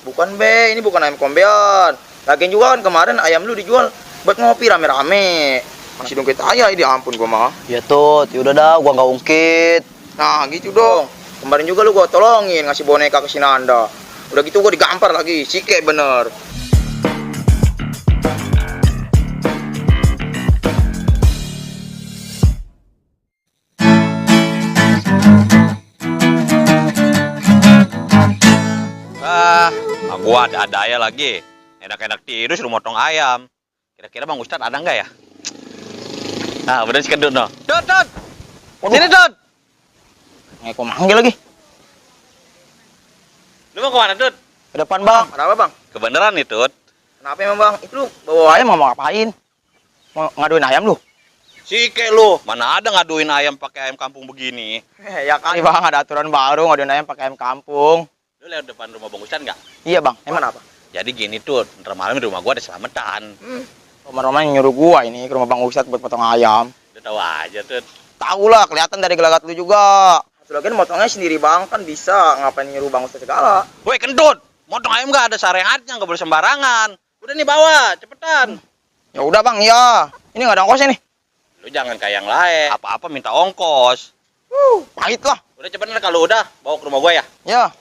Bukan be, ini bukan ayam kombean. Lagian juga kan kemarin ayam lu dijual buat ngopi rame-rame. Masih dongket ayah, ini ampun gua mah. Ya Tut, yaudah dah, gua nggak ungkit. Nah gitu dong. Kemarin juga lu gua tolongin ngasih boneka ke Sinanda. Udah gitu gua digampar lagi, sike bener. Gua ada ya lagi. Enak-enak tidur suruh motong ayam. Kira-kira Bang Ustadz ada nggak ya? Nah, bener si Kedut no. Dut, Dut. Sini, Dut. Ngeko manggil lagi. Lu mau kemana, Dut? Ke depan bang. Ada apa bang? Kebeneran nih, Dut. Kenapa emang bang? Itu lu bawa ayam mau ngapain? Mau ngaduin ayam lu? Sike lu. Mana ada ngaduin ayam pakai ayam kampung begini? Ya kali bang, ada aturan baru ngaduin ayam pakai ayam kampung. Lu lewat depan rumah Bang Ustadz nggak? Iya bang, emang apa? Jadi gini, Dut. Ntar malam di rumah gua ada selamatan. Roman-roman yang nyuruh gua ini ke rumah Bang Ustadz buat potong ayam. Udah tahu aja, Dut. Tahu lah, kelihatan dari gelagat lu juga. Lagian motongnya sendiri bang, kan bisa. Ngapain nyuruh Bang Ustadz segala? Woi, Kendut. Motong ayam nggak ada syariatnya, nggak boleh sembarangan. Udah nih bawa, cepetan. Ya udah bang, ya. Ini nggak ada ongkosnya nih. Lu jangan kayak yang lain. Apa-apa minta ongkos. Pahit lah. Udah cepetan kalau udah bawa ke rumah gua ya. Ya.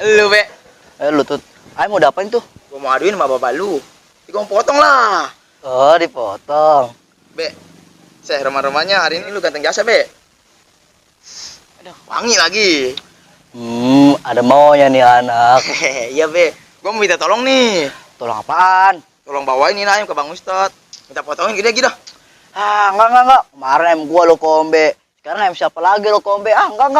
Lu be. Lu Tut, ayam mau diapain tuh? Gua mau aduin sama bapak lu. Gua mau potong lah. Oh, dipotong. Be. Remah-remahnya hari ini lu ganteng jasa, Be. Aduh, wangi lagi. Ada maunya nih anak. Iya, Be. Gua mau minta tolong nih. Tolong apaan? Tolong bawain ini ayam ke Bang Ustadz. Minta potongin gede-gede dah. Enggak. Kemarin ayam gua lo kombe. Sekarang ayam siapa lagi lo kombe? Enggak.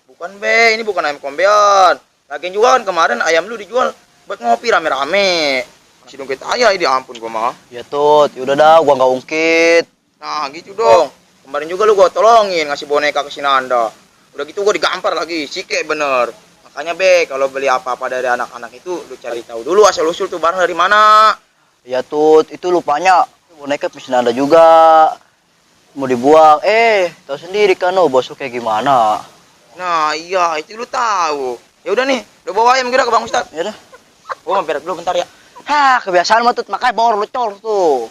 Bukan, Be. Ini bukan ayam kombean. Lagian juga kan kemarin ayam lu dijual buat ngopi rame-rame. Masih dongket ayah, ini ampun gua mah. Ya Tut, yaudah dah, gua nggak ungkit. Nah gitu dong. Kemarin juga lu gua tolongin ngasih boneka ke Sinanda. Udah gitu gua digampar lagi, sike bener. Makanya Be, kalau beli apa-apa dari anak-anak itu lu cari tahu dulu asal usul tuh barang dari mana. Ya Tut, itu lupanya boneka pesan ada juga. Mau dibuang, tahu sendiri kan lo bos lu kayak gimana. Nah iya, itu lu tahu. Ya udah nih, udah bawa ayam kira ke Bang Ustadz. Ya udah. Gua mampir dulu bentar ya. Kebiasaan mah Tut, makanya bor lu col tuh.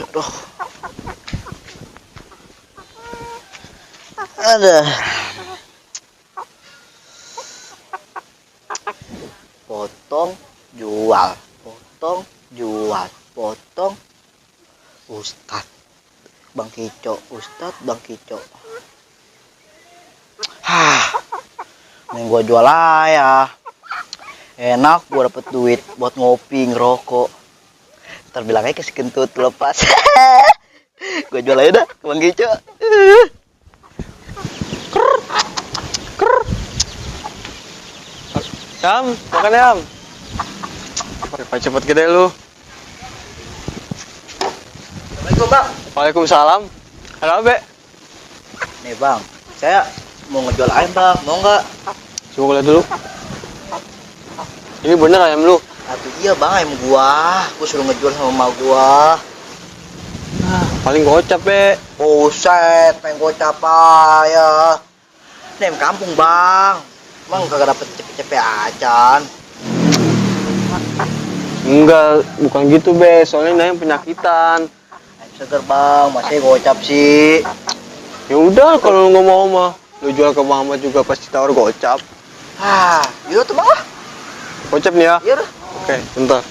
Aduh. Ada. Potong, jual. Potong, jual. Potong. Ustad. Bang Kico, Ustad Bang Kico. Mending gua jual aja. Enak, gua dapet duit buat ngopi, ngerokok. Ntar bilang aja ke si Kentut lepas. Gua jual aja dah ke Bang Kico. Yam, makan Yam. Cepet gede lu. Assalamualaikum Bang. Waalaikumsalam. Ada apa, Be? Nih Bang, saya mau ngejual ayam Bang, mau nggak? Coba lihat dulu. Ini bener ayam lu? Tapi iya Bang, ayam gua suruh ngejual sama emak gua. Paling gocap, Be. Buset, pengen gocap ya. Ini ayam kampung Bang. Emang kagak dapet cepet-cepet acan. Enggak, bukan gitu, Be. Soalnya ini ayam penyakitan. Ayam seger Bang, masih gocap sih. Ya udah, kalau lu nggak mau mah, lu jual ke Muhammad juga pasti tawar gocap. Yaudah tuh Bang lah. Gocap nih ya? Iya dah. Oke, bentar.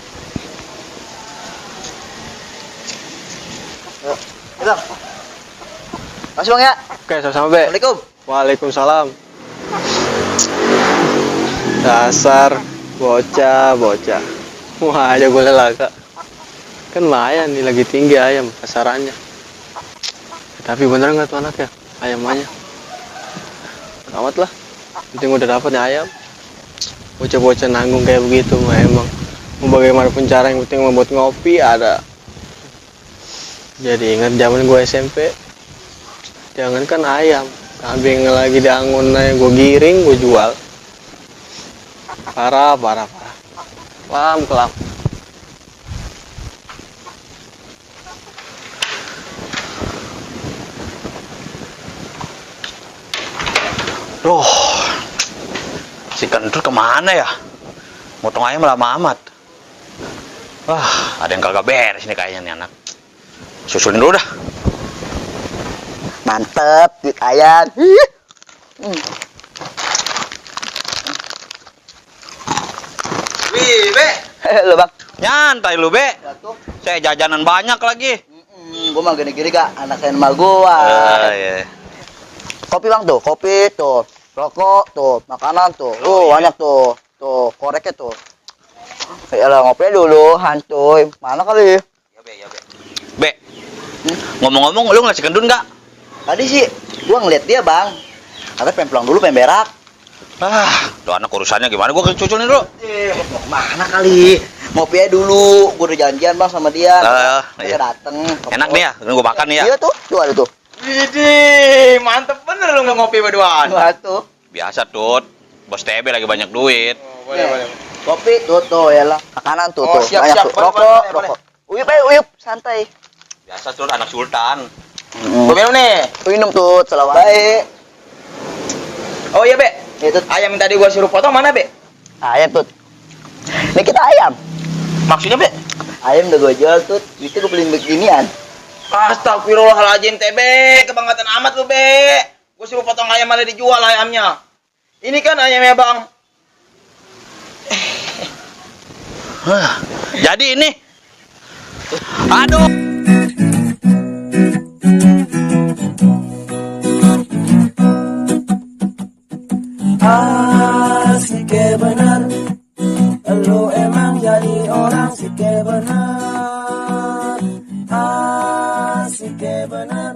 Ya Bang. Makasih Bang ya. Oke, sama-sama, Be. Assalamualaikum. Waalaikumsalam. Dasar bocah. Wah, aja gue lelaka. Kan lumayan nih, lagi tinggi ayam pasarannya. Tapi bener nggak tuh anaknya? Ayamannya. Amat lah. Penting udah dapet nih ayam. Bocah-bocah nanggung kayak begitu mah emang. Mau bagaimanapun cara, yang penting membuat ngopi ada. Jadi ingat zaman gue SMP. Jangankan ayam, kambing lagi diangon aja gue giring, gue jual. Parah. Kelam. Duh, si kentut kemana ya? Motong ayam lama amat. Wah, ada yang kagak beres nih kayaknya nih anak. Susulin dulu dah. Mantep, duit ayam. Wih, Be. Lo bang. Nyantai lu, Be. Jatuh. Saya jajanan banyak lagi. Gue mah gini-gini kak, anak sama gua. Iya. Kopi bang tuh, kopi tuh, rokok tuh, makanan tuh, banyak tuh, koreknya tuh. Ya lah ngopi dulu, hantuy. Mana kali? Ya, Be, ya, Be. Be, ngomong-ngomong lu ngeliat si gendun nggak? Tadi sih, gua ngeliat dia bang. Katanya pengen pulang dulu, pengen berak. Ah, tuh anak urusannya gimana? Gua cuculin dulu. Mau kemana kali? Ngopi aja dulu, gua udah janjian bang sama dia. Iya. Dia dateng. Enak nih ya, gua makan nih ya. Iya tuh ada tuh. Widih, mantep bener lu ngopi berduaan. Wah tuh. Biasa, Tut. Bos TB lagi banyak duit. Boleh. Kopi tuh ya lah. Makanan tuh Oh, tuh. siap, Banyak siap. tuh. Boleh, Rokok, boleh. rokok. Uyup, santai. Biasa, Tut, anak sultan. Gua minum nih. Minum tuh, selalu baik. Oh iya, Be. Itu Ayam yang tadi gua suruh potong mana, Be? ayam tuh. Ini kita ayam. Maksudnya, Be? Ayam udah gue jual tuh. Itu gue beli beginian. Astagfirullahaladzim, TB. Kebangetan amat lu, Be. Gua suruh potong ayam malah dijual ayamnya. Ini kan ayamnya, Bang. Jadi ini. Aduh. Asik benar, lu emang jadi orang sih benar. Asik benar.